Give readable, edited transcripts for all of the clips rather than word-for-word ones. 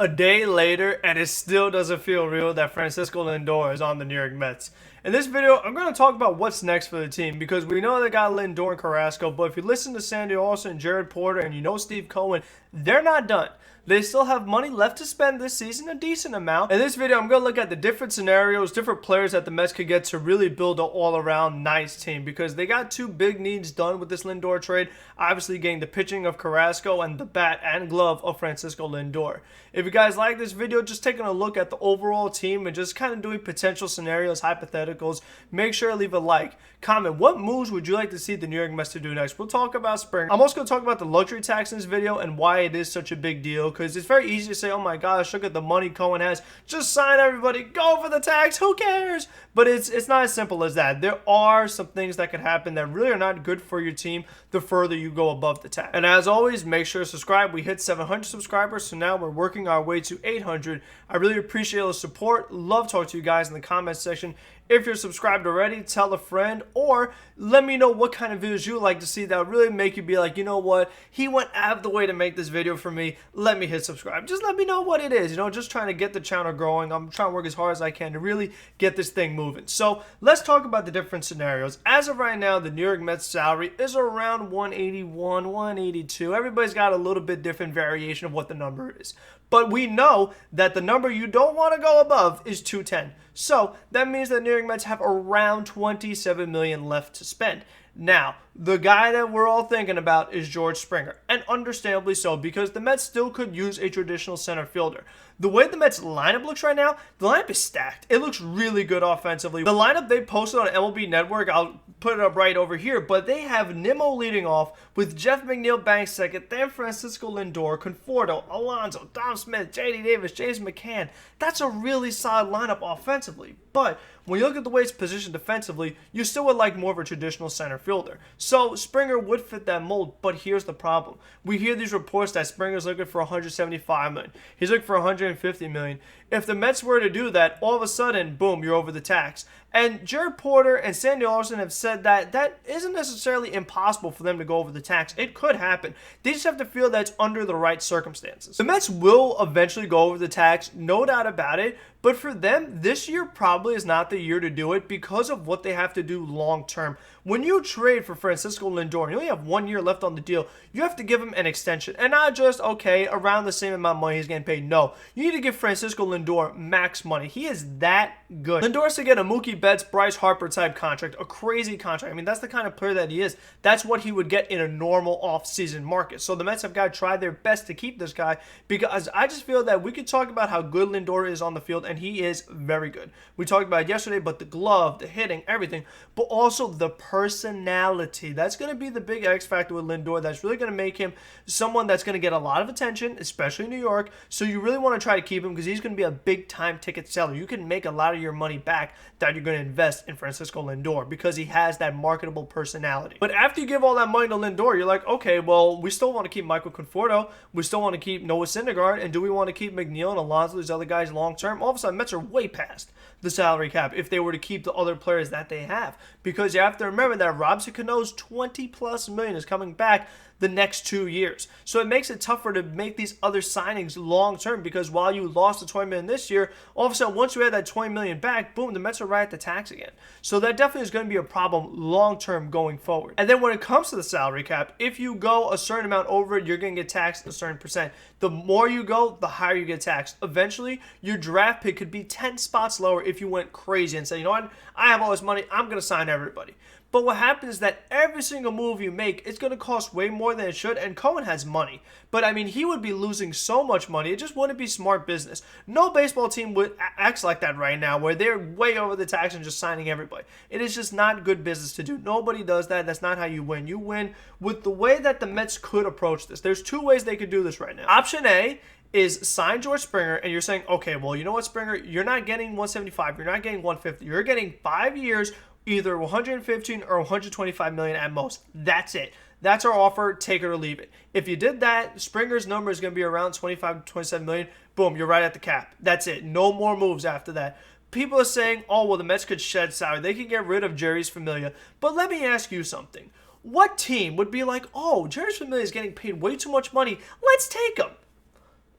A day later, and it still doesn't feel real that Francisco Lindor is on the New York Mets. In this video, I'm going to talk about what's next for the team because we know they got Lindor and Carrasco, but if you listen to Sandy Alston, Jared Porter, and you know Steve Cohen, they're not done. They still have money left to spend this season, a decent amount. In this video, I'm going to look at the different scenarios, different players that the Mets could get to really build an all-around nice team because they got two big needs done with this Lindor trade. Obviously, getting the pitching of Carrasco and the bat and glove of Francisco Lindor. If you guys like this video, just taking a look at the overall team and just kind of doing potential scenarios, hypotheticals, make sure to leave a like. Comment, what moves would you like to see the New York Mets to do next? We'll talk about spring. I'm also going to talk about the luxury tax in this video and why it is such a big deal because it's very easy to say, oh my gosh, look at the money Cohen has. Just sign everybody, go for the tax, who cares? But it's not as simple as that. There are some things that could happen that really are not good for your team the further you go above the tax. And as always, make sure to subscribe. We hit 700 subscribers, so now we're working our way to 800. I really appreciate the support. Love talking to you guys in the comments section. If you're subscribed already, tell a friend or let me know what kind of videos you would like to see that would really make you be like, you know what, he went out of the way to make this video for me. Let me hit subscribe. Just let me know what it is, just trying to get the channel growing. I'm trying to work as hard as I can to really get this thing moving. So let's talk about the different scenarios. As of right now, the New York Mets salary is around 181, 182. Everybody's got a little bit different variation of what the number is. But we know that the number you don't want to go above is 210. So that means that New York Mets have around $27 million left to spend. Now, the guy that we're all thinking about is George Springer, and understandably so because the Mets still could use a traditional center fielder. The way the Mets lineup looks right now, the lineup is stacked. It looks really good offensively. The lineup they posted on MLB Network, I'll put it up right over here, but they have Nimmo leading off with Jeff McNeil batting second, then Francisco Lindor, Conforto, Alonso, Dom Smith, J.D. Davis, James McCann. That's a really solid lineup offensively. But when you look at the way it's positioned defensively, you still would like more of a traditional center fielder. So Springer would fit that mold, but here's the problem. We hear these reports that Springer's looking for $175 million. He's looking for $150 million. If the Mets were to do that, all of a sudden, boom, you're over the tax. And Jared Porter and Sandy Alston have said that that isn't necessarily impossible for them to go over the tax. It could happen. They just have to feel that it's under the right circumstances. The Mets will eventually go over the tax, no doubt about it. But for them, this year probably is not the year to do it because of what they have to do long term. When you trade for Francisco Lindor and you only have 1 year left on the deal, you have to give him an extension. And not just, okay, around the same amount of money he's getting paid. No, you need to give Francisco Lindor max money. He is that good. Lindor's to get a Mookie Betts, Bryce Harper type contract, a crazy contract. I mean, that's the kind of player that he is. That's what he would get in a normal offseason market. So the Mets have got to try their best to keep this guy because I just feel that we could talk about how good Lindor is on the field, and he is very good. We talked about it yesterday, but the glove, the hitting, everything, but also the personality. That's going to be the big X factor with Lindor. That's really going to make him someone that's going to get a lot of attention, especially in New York. So you really want to try to keep him because he's going to be a big time ticket seller. You can make a lot of your money back that you're going to invest in Francisco Lindor because he has that marketable personality. But after you give all that money to Lindor, you're like, okay, well, we still want to keep Michael Conforto. We still want to keep Noah Syndergaard. And do we want to keep McNeil and Alonso, these other guys long term? All of a sudden, Mets are way past the salary cap if they were to keep the other players that they have. Because you have to remember that Robinson Cano's $20+ million is coming back the next 2 years. So it makes it tougher to make these other signings long term because while you lost the $20 million this year, all of a sudden once you had that $20 million back, boom, the Mets are right at the tax again. So that definitely is going to be a problem long term going forward. And then when it comes to the salary cap, if you go a certain amount over it, you're going to get taxed a certain percent. The more you go, the higher you get taxed. Eventually, your draft pick could be 10 spots lower if you went crazy and said, you know what, I have all this money, I'm going to sign everybody. But what happens is that every single move you make, it's going to cost way more than it should. And Cohen has money. But, I mean, he would be losing so much money. It just wouldn't be smart business. No baseball team would act like that right now where they're way over the tax and just signing everybody. It is just not good business to do. Nobody does that. That's not how you win. You win with the way that the Mets could approach this. There's two ways they could do this right now. Option A is sign George Springer, and you're saying, okay, well, you know what, Springer? You're not getting 175. You're not getting 150. You're getting 5 years, either 115 or 125 million at most. That's it. That's our offer. Take it or leave it. If you did that, Springer's number is going to be around 25 to 27 million. Boom, you're right at the cap. That's it. No more moves after that. People are saying, oh, well, the Mets could shed salary. They could get rid of Jerry's Familia. But let me ask you something. What team would be like, oh, Jerry's Familia is getting paid way too much money. Let's take him.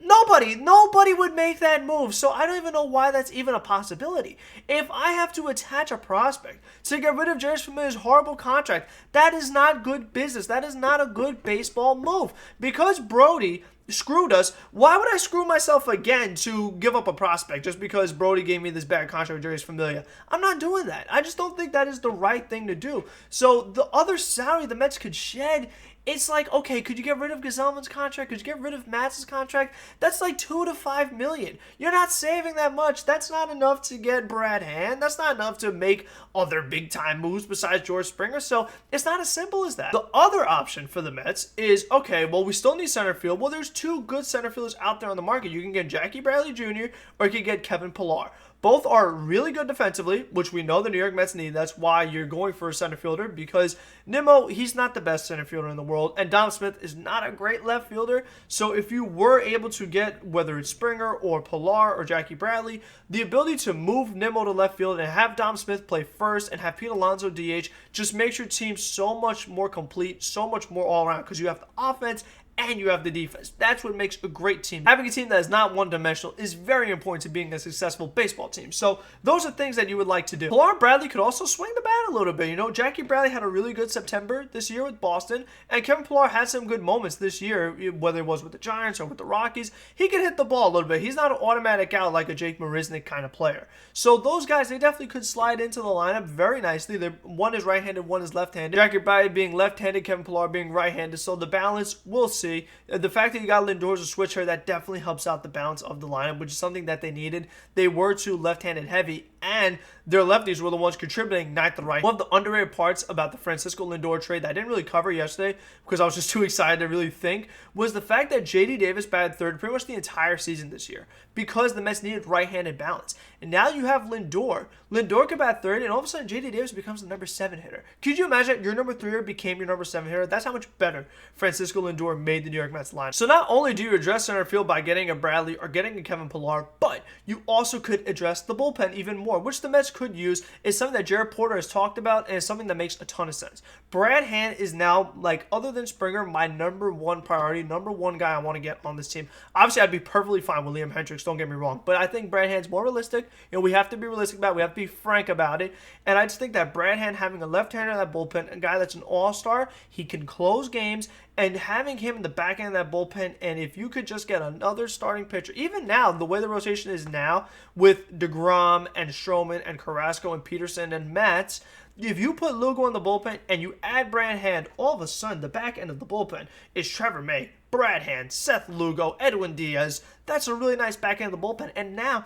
Nobody would make that move. So I don't even know why that's even a possibility. If I have to attach a prospect to get rid of Jeurys Familia's horrible contract, that is not good business. That is not a good baseball move. Because Brody screwed us, why would I screw myself again to give up a prospect just because Brody gave me this bad contract with Jeurys Familia? I'm not doing that. I just don't think that is the right thing to do. So the other salary the Mets could shed, it's like, okay, could you get rid of Gazelman's contract? Could you get rid of Matz's contract? That's like $2 to $5 million. You're not saving that much. That's not enough to get Brad Hand. That's not enough to make other big-time moves besides George Springer. So it's not as simple as that. The other option for the Mets is, okay, well, we still need center field. Well, there's two good center fielders out there on the market. You can get Jackie Bradley Jr. or you can get Kevin Pillar. Both are really good defensively, which we know the New York Mets need. That's why you're going for a center fielder, because Nimmo, he's not the best center fielder in the world, and Dom Smith is not a great left fielder. So if you were able to get, whether it's Springer or Pillar or Jackie Bradley, the ability to move Nimmo to left field and have Dom Smith play first and have Pete Alonso DH just makes your team so much more complete, so much more all-around, because you have the offense and you have the defense. That's what makes a great team. Having a team that is not one-dimensional is very important to being a successful baseball team. So those are things that you would like to do. Pillar Bradley could also swing the bat a little bit. You know, Jackie Bradley had a really good September this year with Boston, and Kevin Pillar had some good moments this year, whether it was with the Giants or with the Rockies. He can hit the ball a little bit. He's not an automatic out like a Jake Marisnick kind of player. So those guys, they definitely could slide into the lineup very nicely. One is right-handed, one is left-handed. Jackie Bradley being left-handed, Kevin Pillar being right-handed. So the balance, we'll see. The fact that you got Lindor as a switch hitter, that definitely helps out the balance of the lineup, which is something that they needed. They were too left-handed heavy, and their lefties were the ones contributing, not the right. One of the underrated parts about the Fransicso Lindor trade that I didn't really cover yesterday because I was just too excited to really think was the fact that J.D. Davis batted third pretty much the entire season this year because the Mets needed right-handed balance. And now you have Lindor. Lindor could bat third, and all of a sudden J.D. Davis becomes the number 7 hitter. Could you imagine your number 3 hitter became your number 7 hitter? That's how much better Fransicso Lindor made the New York Mets line. So not only do you address center field by getting a Bradley or getting a Kevin Pillar, but you also could address the bullpen even more, which the Mets could use. Is something that Jared Porter has talked about, and it's something that makes a ton of sense. Brad Hand is now, like, other than Springer, my number 1 priority, number 1 guy I want to get on this team. Obviously, I'd be perfectly fine with Liam Hendricks, don't get me wrong, but I think Brad Hand's more realistic. You know, we have to be realistic about it. We have to be frank about it, and I just think that Brad Hand having a left-hander in that bullpen, a guy that's an all-star, he can close games, and having him in the back end of that bullpen, and if you could just get another starting pitcher, even now, the way the rotation is now, with DeGrom and Stroman and Carrasco and Peterson and Matz, if you put Lugo in the bullpen and you add Brad Hand, all of a sudden, the back end of the bullpen is Trevor May, Brad Hand, Seth Lugo, Edwin Diaz. That's a really nice back end of the bullpen, and now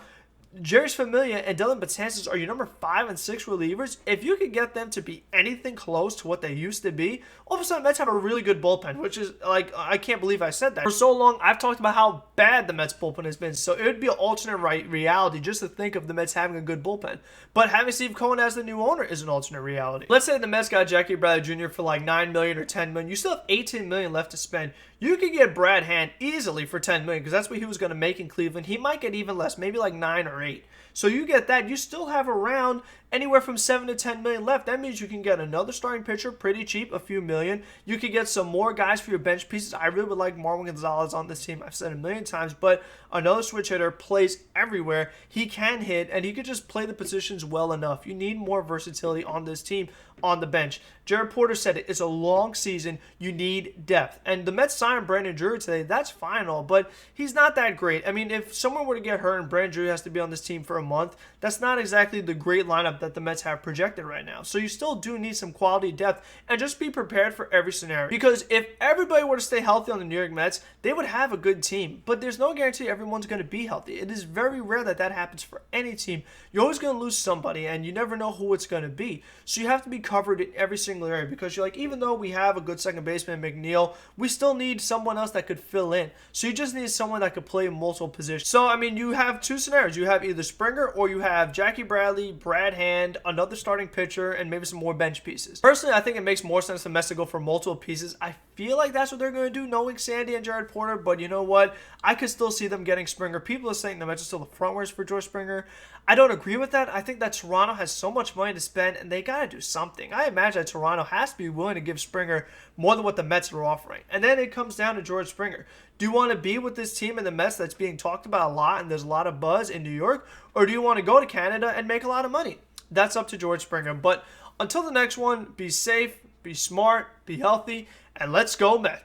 Jeurys Familia and Dylan Betances are your number 5 and 6 relievers. If you could get them to be anything close to what they used to be, all of a sudden Mets have a really good bullpen, which is, like, I can't believe I said that. For so long, I've talked about how bad the Mets bullpen has been, so it would be an alternate reality just to think of the Mets having a good bullpen. But having Steve Cohen as the new owner is an alternate reality. Let's say the Mets got Jackie Bradley Jr. for like $9 million or $10 million. You still have $18 million left to spend. You could get Brad Hand easily for $10 million because that's what he was going to make in Cleveland. He might get even less, maybe like 9 or 8. So you get that. You still have around anywhere from $7 to $10 million left. That means you can get another starting pitcher pretty cheap, a few million. You could get some more guys for your bench pieces. I really would like Marwin Gonzalez on this team. I've said it a million times, but another switch hitter plays everywhere. He can hit, and he could just play the positions well enough. You need more versatility on this team on the bench. Jared Porter said it. It's a long season. You need depth. And the Mets signed Brandon Drury today. That's fine and all, but he's not that great. I mean, if someone were to get hurt and Brandon Drury has to be on this team for a month, that's not exactly the great lineup that the Mets have projected right now. So you still do need some quality depth, and just be prepared for every scenario. Because if everybody were to stay healthy on the New York Mets, they would have a good team. But there's no guarantee everyone's going to be healthy. It is very rare that that happens for any team. You're always going to lose somebody, and you never know who it's going to be. So you have to be covered in every single area, because you're like, even though we have a good second baseman, McNeil, we still need someone else that could fill in. So you just need someone that could play in multiple positions. So, I mean, you have two scenarios. You have either Springer or you have Jackie Bradley, Brad Hand, another starting pitcher, and maybe some more bench pieces. Personally, I think it makes more sense for Mets to go for multiple pieces. I feel like that's what they're going to do, knowing Sandy and Jared Porter. But you know what? I could still see them getting Springer. People are saying the Mets are still the front runners for George Springer. I don't agree with that. I think that Toronto has so much money to spend, and they got to do something. I imagine that Toronto has to be willing to give Springer more than what the Mets are offering. And then it comes down to George Springer. Do you want to be with this team in the Mets that's being talked about a lot and there's a lot of buzz in New York? Or do you want to go to Canada and make a lot of money? That's up to George Springer. But until the next one, be safe, be smart, be healthy, and let's go Mets.